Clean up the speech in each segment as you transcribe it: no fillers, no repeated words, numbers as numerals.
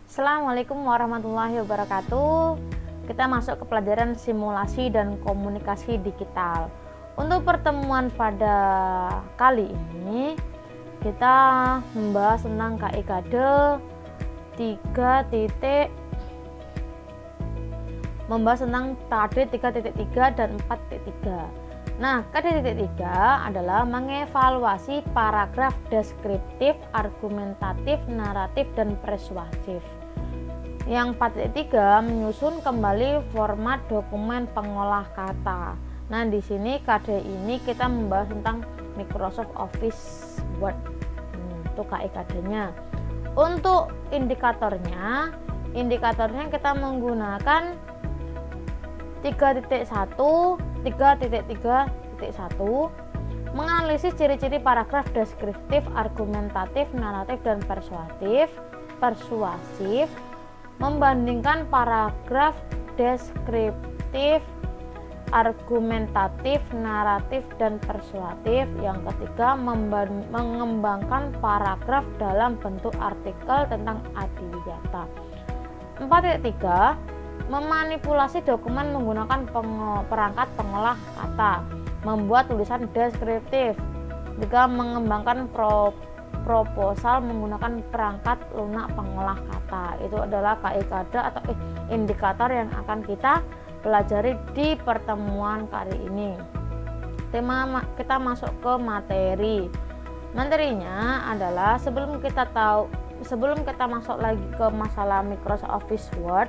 Assalamualaikum warahmatullahi wabarakatuh. Kita masuk ke pelajaran simulasi dan komunikasi digital. Untuk pertemuan pada kali ini kita membahas tentang KIKade 3. Membahas tentang KD 3.3 dan 4.3. Nah, KD 3 adalah mengevaluasi paragraf deskriptif, argumentatif, naratif, dan persuasif. Yang 4.3 menyusun kembali format dokumen pengolah kata. Nah, di sini KD ini kita membahas tentang Microsoft Office Word. Itu KIKade-nya. Untuk indikatornya kita menggunakan 3.1, 3.3.1, menganalisis ciri-ciri paragraf deskriptif, argumentatif, naratif, dan persuasif, membandingkan paragraf deskriptif, argumentatif, naratif, dan persuasif. Yang ketiga, mengembangkan paragraf dalam bentuk artikel tentang adiwiyata. 4.3, memanipulasi dokumen menggunakan perangkat pengolah kata, membuat tulisan deskriptif. Juga mengembangkan proposal menggunakan perangkat lunak pengolah kata. Itu adalah KIKade atau indikator yang akan kita pelajari di pertemuan kali ini. Kita masuk ke materi. Materinya adalah sebelum kita masuk lagi ke masalah Microsoft Office Word,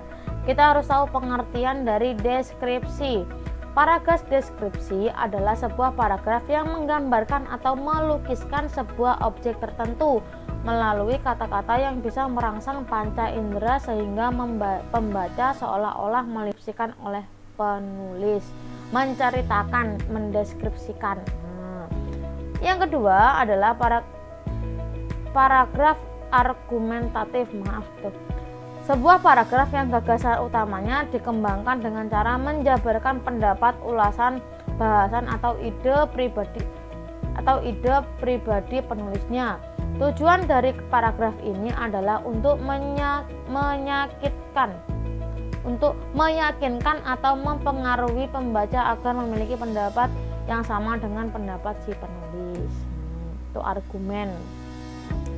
kita harus tahu pengertian dari deskripsi. Paragraf deskripsi adalah sebuah paragraf yang menggambarkan atau melukiskan sebuah objek tertentu melalui kata-kata yang bisa merangsang panca indera sehingga pembaca seolah-olah melipsikan oleh penulis, menceritakan, mendeskripsikan. Yang kedua adalah paragraf argumentatif. Sebuah paragraf yang gagasan utamanya dikembangkan dengan cara menjabarkan pendapat, ulasan, bahasan atau ide pribadi penulisnya. Tujuan dari paragraf ini adalah untuk meyakinkan atau mempengaruhi pembaca agar memiliki pendapat yang sama dengan pendapat si penulis. Itu argumen,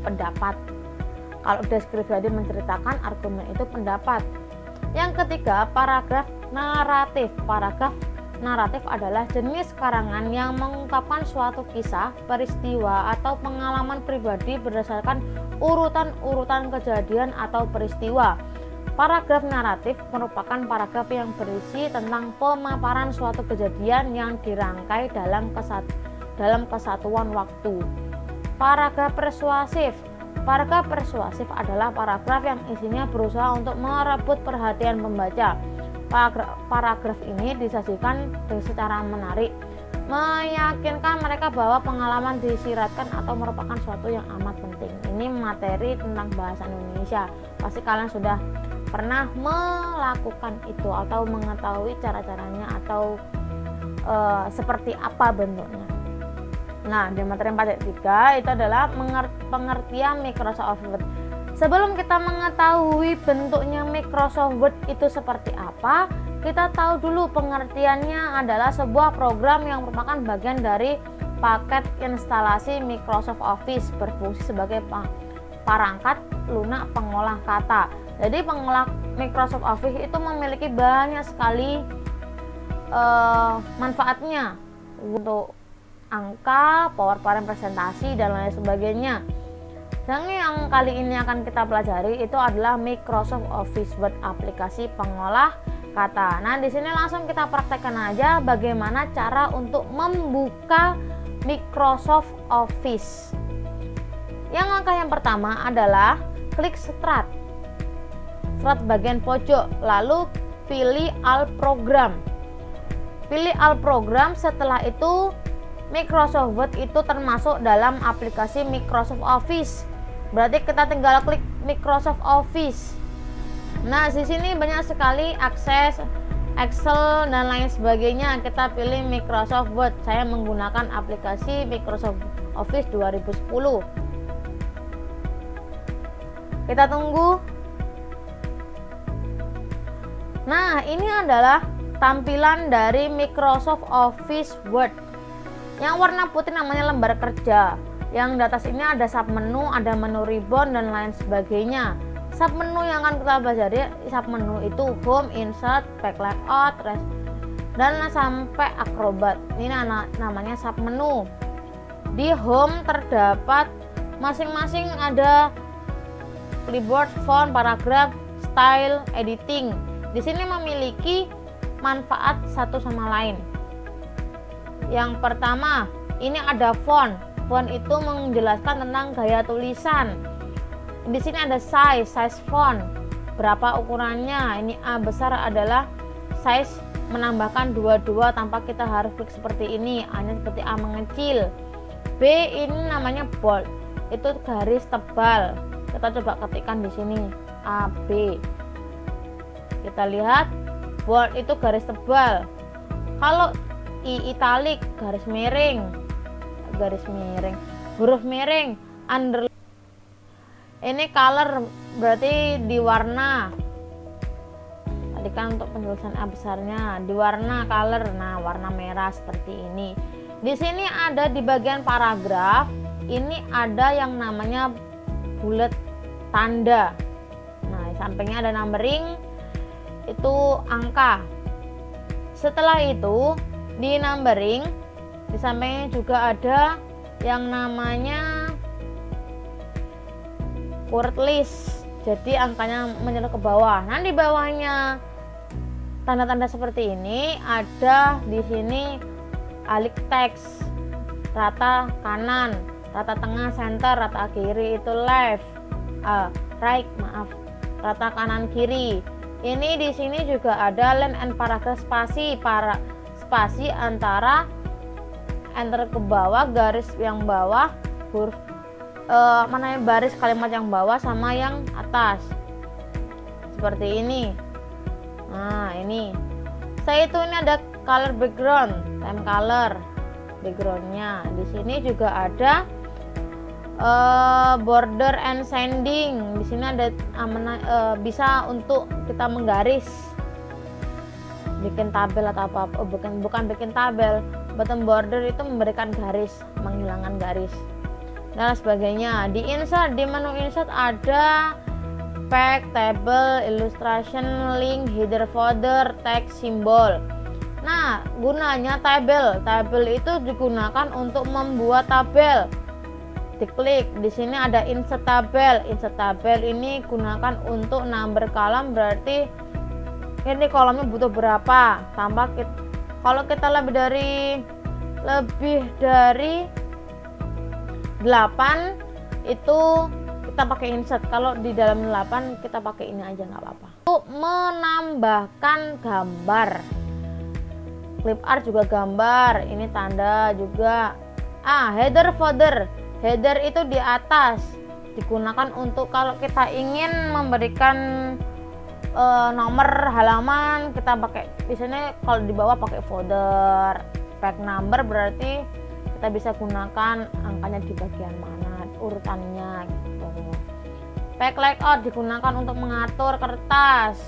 pendapat. Kalau deskripsi tadi menceritakan, argumen itu pendapat. Yang ketiga, paragraf naratif. Paragraf naratif adalah jenis karangan yang mengungkapkan suatu kisah, peristiwa, atau pengalaman pribadi berdasarkan urutan-urutan kejadian atau peristiwa. Paragraf naratif merupakan paragraf yang berisi tentang pemaparan suatu kejadian yang dirangkai dalam kesatuan waktu. Paragraf persuasif. Paragraf persuasif adalah paragraf yang isinya berusaha untuk merebut perhatian pembaca. Paragraf ini disajikan secara menarik, meyakinkan mereka bahwa pengalaman disiratkan atau merupakan suatu yang amat penting. Ini materi tentang bahasa Indonesia. Pasti kalian sudah pernah melakukan itu atau mengetahui cara-caranya atau seperti apa bentuknya. Nah, di materi 4.3 itu adalah pengertian Microsoft Word. Sebelum kita mengetahui bentuknya Microsoft Word itu seperti apa, kita tahu dulu pengertiannya adalah sebuah program yang merupakan bagian dari paket instalasi Microsoft Office, berfungsi sebagai perangkat lunak pengolah kata. Jadi pengolah Microsoft Office itu memiliki banyak sekali manfaatnya untuk angka, PowerPoint presentasi, dan lain sebagainya. Dan yang kali ini akan kita pelajari itu adalah Microsoft Office Word, aplikasi pengolah kata. Nah, di sini langsung kita praktekkan aja bagaimana cara untuk membuka Microsoft Office. Yang langkah yang pertama adalah klik Start bagian pojok, lalu pilih All Program. Pilih All Program, setelah itu Microsoft Word itu termasuk dalam aplikasi Microsoft Office. Berarti kita tinggal klik Microsoft Office. Nah, di sini banyak sekali akses Excel dan lain sebagainya. Kita pilih Microsoft Word. Saya menggunakan aplikasi Microsoft Office 2010. Kita tunggu Nah, ini adalah tampilan dari Microsoft Office Word. Yang warna putih namanya lembar kerja. Yang di atas ini ada submenu, ada menu ribbon dan lain sebagainya. Submenu yang akan kita pelajari, submenu itu Home, Insert, Back Layout, dan sampai Acrobat. Ini namanya submenu. Di Home terdapat masing-masing ada clipboard, font, paragraf, style, editing. Di sini memiliki manfaat satu sama lain. Yang pertama, ini ada font. Font itu menjelaskan tentang gaya tulisan. Di sini ada size font. Berapa ukurannya? Ini A besar adalah size menambahkan 22 tanpa kita harus klik seperti ini. A-nya seperti A mengecil. B ini namanya bold. Itu garis tebal. Kita coba ketikkan di sini A B. Kita lihat bold itu garis tebal. Kalau italic garis miring, huruf miring, underline. Ini color berarti di warna. Tadi kan untuk penjelasan A besarnya di warna color. Nah, warna merah seperti ini. Di sini ada di bagian paragraf, ini ada yang namanya bullet tanda. Nah, di sampingnya ada numbering, itu angka. Setelah itu di numbering di sampingnya juga ada yang namanya word list, jadi angkanya menyerah ke bawah. Nah, di bawahnya tanda-tanda seperti ini ada di sini alik teks, rata kanan, rata tengah center, rata kiri itu left, right, rata kanan kiri. Ini di sini juga ada line and paragraph spasi antara enter ke bawah, garis yang bawah, huruf baris kalimat yang bawah sama yang atas. Seperti ini. Nah, ini. Saya itu ini ada color background, time color backgroundnya. Di sini juga ada border and sanding. Di sini ada bisa untuk kita menggaris, bikin tabel atau apa, bukan bikin tabel. Bottom border itu memberikan garis, menghilangkan garis dan sebagainya. Di insert, di menu insert ada pack, table, illustration, link, header, footer, text, simbol. Nah, gunanya tabel itu digunakan untuk membuat tabel. Diklik di sini ada insert tabel. Insert tabel ini gunakan untuk number column, berarti ini kolomnya butuh berapa. Kalau kita lebih dari 8 itu kita pakai insert. Kalau di dalam 8 kita pakai ini aja nggak apa-apa. Untuk menambahkan gambar, clip art juga gambar, ini tanda juga. Header, footer. Header itu di atas, digunakan untuk kalau kita ingin memberikan nomor halaman, kita pakai biasanya kalau di bawah pakai footer. Pack number berarti kita bisa gunakan angkanya di bagian mana, urutannya gitu. Pack layout digunakan untuk mengatur kertas.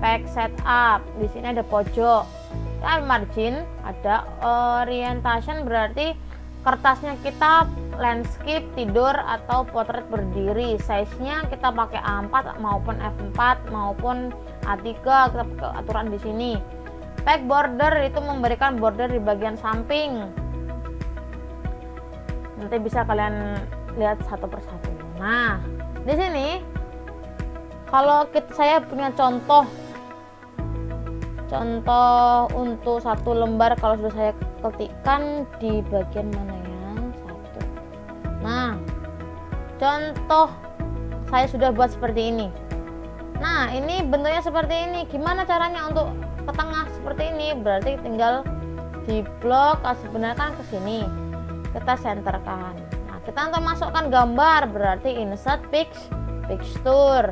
Pack setup, di sini ada pojok. Margin, ada orientation berarti kertasnya kita landscape, tidur atau potret berdiri. Size-nya kita pakai A4 maupun F4 maupun A3, kita pakai aturan di sini. Pack border itu memberikan border di bagian samping. Nanti bisa kalian lihat satu persatu. Nah, di sini kalau saya punya contoh untuk satu lembar, kalau sudah saya ketikkan di bagian mana ya, satu. Nah, contoh saya sudah buat seperti ini. Nah, ini bentuknya seperti ini. Gimana caranya untuk ke tengah seperti ini? Berarti tinggal di blok, sebenarnya kan ke sini kita senterkan. Nah, kita untuk masukkan gambar berarti insert picture.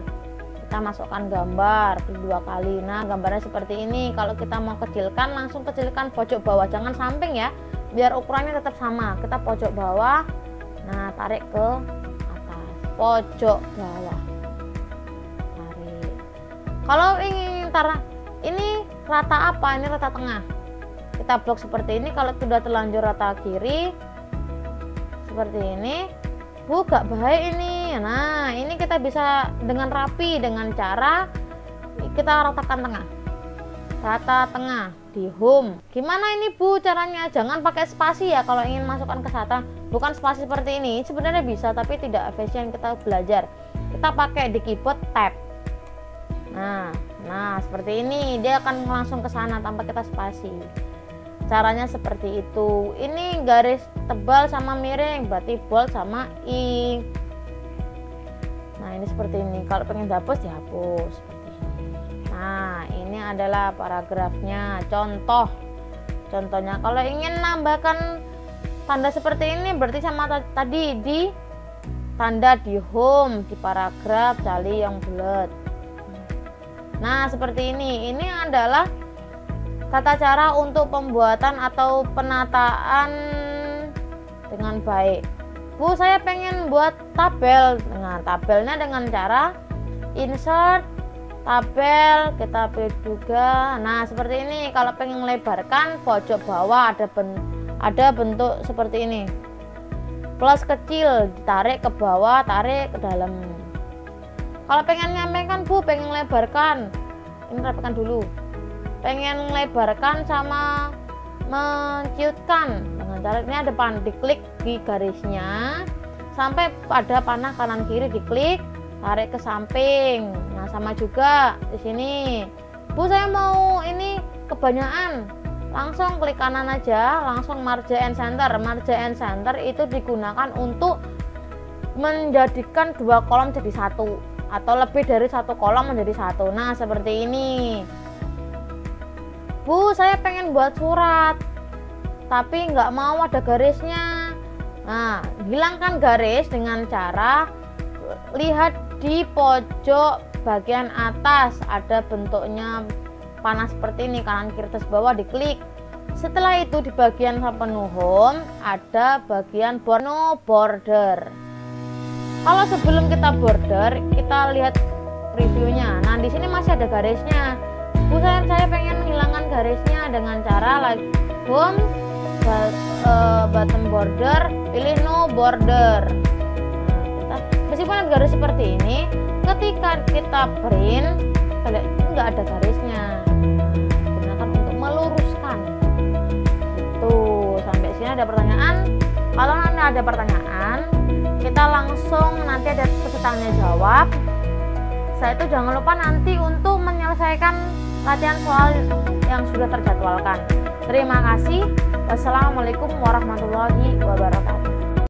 Kita masukkan gambar 2 kali. Nah, gambarnya seperti ini. Kalau kita mau kecilkan, langsung kecilkan pojok bawah, jangan samping ya, biar ukurannya tetap sama. Kita pojok bawah, nah tarik ke atas, pojok bawah, tarik. Kalau ingin ini rata apa? Ini rata tengah. Kita blok seperti ini. Kalau sudah terlanjur rata kiri seperti ini, Bu, gak baik ini. Nah, ini kita bisa dengan rapi dengan cara kita ratakan tengah. Rata tengah di home. Gimana ini, Bu, caranya? Jangan pakai spasi ya kalau ingin masukkan ke sana. Bukan spasi seperti ini. Sebenarnya bisa tapi tidak efisien kita belajar. Kita pakai di keyboard tab. Nah, seperti ini dia akan langsung ke sana tanpa kita spasi. Caranya seperti itu. Ini garis tebal sama miring, berarti bold sama I. Nah, ini seperti ini. Kalau pengen dihapus, dihapus seperti ini. Nah, ini adalah paragrafnya. Contohnya kalau ingin nambahkan tanda seperti ini, berarti sama tadi di tanda di home, di paragraf cari yang bulat. Nah, seperti ini. Ini adalah tata cara untuk pembuatan atau penataan dengan baik. Bu, saya pengen buat tabel. Nah, tabelnya dengan cara insert tabel, kita pilih juga. Nah, seperti ini. Kalau pengen melebarkan, pojok bawah ada bentuk seperti ini. Plus kecil, ditarik ke bawah, tarik ke dalam. Kalau pengen nyampaikan, Bu, pengen melebarkan. Ini rapikan dulu. Pengen melebarkan sama menciutkan dengan cara ini ada diklik di garisnya sampai pada panah kanan kiri, diklik, tarik ke samping. Nah, sama juga di sini. Bu, saya mau ini kebanyakan, langsung klik kanan aja, langsung margin and center. Margin and center itu digunakan untuk menjadikan dua kolom jadi satu atau lebih dari satu kolom menjadi satu. Nah, seperti ini. Bu, saya pengen buat surat tapi nggak mau ada garisnya. Nah, hilangkan garis dengan cara lihat di pojok bagian atas ada bentuknya panah seperti ini, kanan kiri atas bawah, diklik. Setelah itu di bagian penuh home ada bagian border. Kalau sebelum kita border, kita lihat previewnya. Nah, di sini masih ada garisnya. Bu, saya pengen menghilangkan garisnya dengan cara like home, button border, pilih no border. Nah, meskipun ada garis seperti ini, ketika kita print, nggak ada garisnya. Gunakan untuk meluruskan. Itu sampai sini ada pertanyaan. Kalau nanti ada pertanyaan, kita langsung nanti ada pesertanya jawab. Setelah itu jangan lupa nanti untuk menyelesaikan latihan soal yang sudah terjadwalkan. Terima kasih. Wassalamualaikum warahmatullahi wabarakatuh.